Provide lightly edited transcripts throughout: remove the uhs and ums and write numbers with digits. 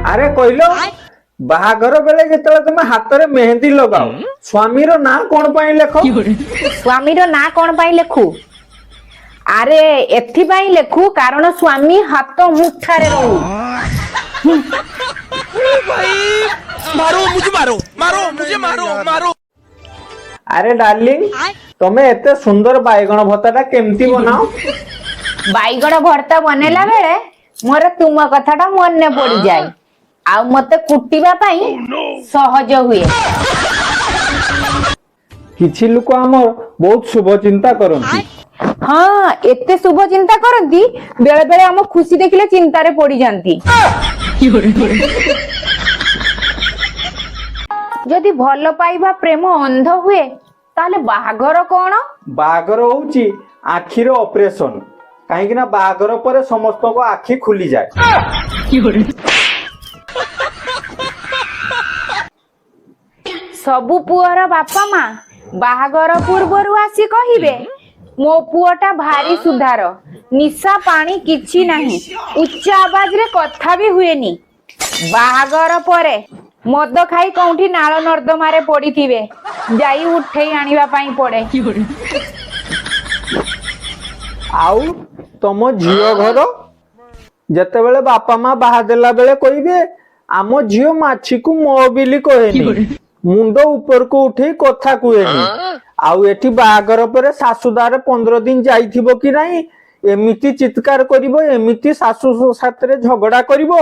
अरे कहलो बाहागर बेले जेतले तुम हाथ रे मेहंदी लगाओ स्वामीर ना कोन पई लेखो स्वामीर ना कोन पई लेखु अरे एथि पई लेखु कारण स्वामी हाथ मुठारे रहू भाई मारो मुझे मारो अरे डार्लिंग तमे एते सुंदर बाइगण भत्ताटा केमती बनाओ बाइगण भर्ता बनेला बेले मोर तुम कथाटा मन पड़ी जाए आ मते कुटिबा पई सहज हुए किछि लोक हमर बहुत शुभ चिंता करंती हाँ एते शुभ चिंता करंती बेले बेले हम खुशी देखिले चिंता रे पड़ी जानती जदि भल पाइबा प्रेम अंध हुए ताले बाहागर कोन बाहागर होउची आखिर ऑपरेशन काहे कि ना बाहागर पर समस्त को आखि खुली जाए सबु पुअर बापा माँ बाहागर पूर्वरु आसी कहिबे मो पुअटा भारी सुधार निशा पानी किछि नाही उच्च आवाज रे कथा भी हुएनी बाहागर परे मद खाई कोठी नाଳ नर्दमारे पड़िथिबे जाई उठेई आनिबा पई पड़े आउ तम झियो घर जते बेले बापा माँ बाहा देला बेले कहिबे आम झियो माछी को मो बिली कहेनी मुंड ऊपर को उठे कथा कुएनी आउ एठी बाहागर परे सासुदार 15 दिन जाइथिबो कि नाही एमिति चित्कार करिवो एमिति सासु साथरे झगड़ा करिवो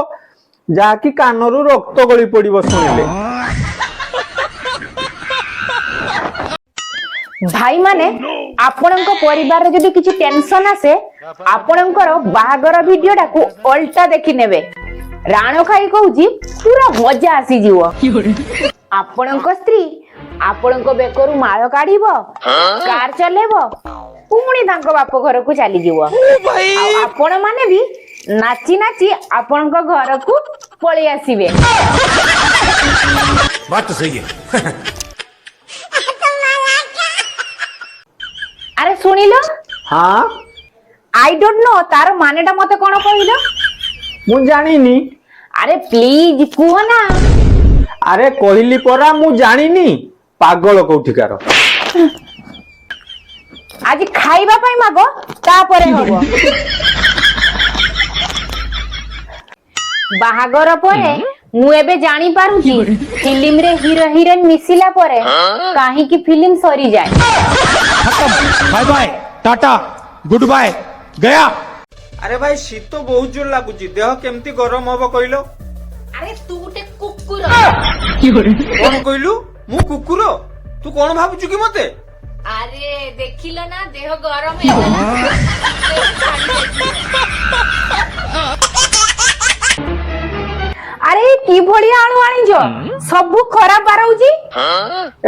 जाकी कानरू रक्त गली पड़िवो सुनिले भाई माने आपणक परिवार जदि किछि टेंशन आसे आपणकर बाहागर वीडियोटा को उल्टा देखि नेबे राणो खाई कहूची पूरा मजा आसी जीवो आपणक स्त्री आपणक बेकरू माळ काढिबो कार चलेबो पुणी तांको बाप घर को चली जीवो आपण माने भी नाची नाची आपणक घर को पळी आसीबे बात तो सही है अरे सुनिलो हाँ आई डोंट नो तार मानेटा मते कोन कहिलो मु जानिनी अरे प्लीज कुह ना अरे कहली परा मु जानिनी पागल कोठिकार आज खाइबा पई मागो तापरे हबो बाहागर परे मु एबे जानी पारुची फिल्म रे हीरो हीरोइन मिसिला परे काहे की फिल्म सरी जाए bye bye tata goodbye गया अरे भाई शीत तो बहुत जोर लागुची देह केमती गरम हबो कहलो अरे तू टे कुकुर कोन कहलु मु कुकुर तू कोन भाबुचु की मते अरे देखिलो ना देह गरम हेगला अरे की भलिया आणु आणी जो सब खराब बारउची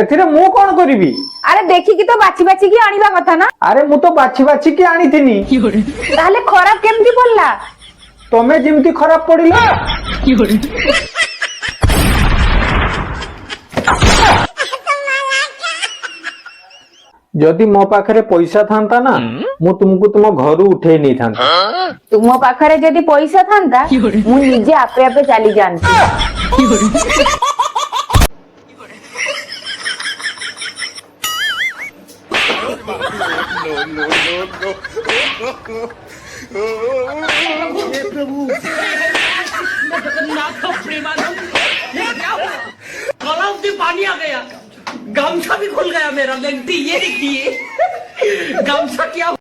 एथिरे मु कोन करिवि अरे देखि की तो बाची बाची की आनिबा कथा ना अरे मु तो बाछि बाछि की आनीथिनी ताले खराब केमती पड़ला तमे जिमती खराब पड़िलो जदि मो पाखरे पैसा थांता ना मु तुमको तुम घर उठे नहीं थांता तुम पाखरे जदि पैसा थांता मु निजे आपे आपे चली जानती तालाब से पानी आ गया गमछा भी खुल गया मेरा लेंटी ये देखिए गमछा क्या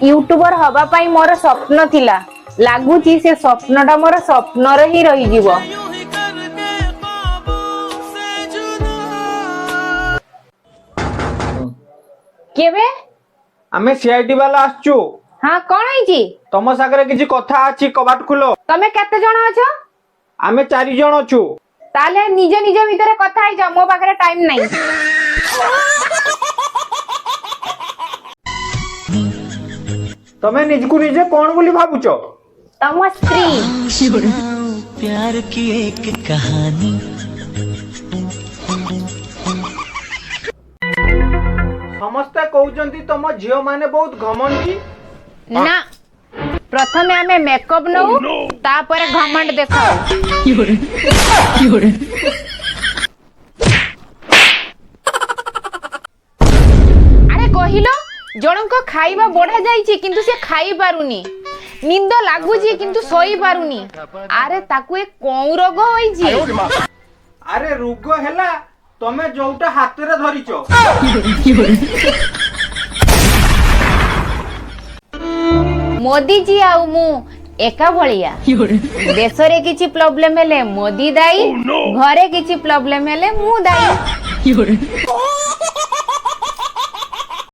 यूट्यूबर हवा पाई मोर स्वप्न थिला लागुची से स्वप्नटा मोर स्वप्न रे ही रही जीवो केबे आमे सीआईटी वाला आछू हाँ कौन है तम सागरे किछि कथा अछि कबाट खुलो तमे केते जण अछ आमे 4 जण अछु ताले निज निज भितरे कथा है जा मो पाखरे टाइम नहीं तमे निजकु निजे कोन बोली भाबुचो तम स्त्री प्यार की एक कहानी समस्ते कहउचंती तम झियो माने बहुत घमंडी ना प्रथमे आमे मेकअप नऊ तापरे घमंड देखाओ अरे कहिलो जणको खाइबा बढा जाईची किंतु से खाई पारुनी निंद लागुची किंतु सोई पारुनी अरे ताकू एक कोउ रोग होईची अरे रोग हैला तमे जोटा हाथ रे धरिचो मोदी जी आउ मु एका भलिया देश रे किछि प्रॉब्लम हेले मोदी दाई घरे किछि प्रॉब्लम हेले मु दाई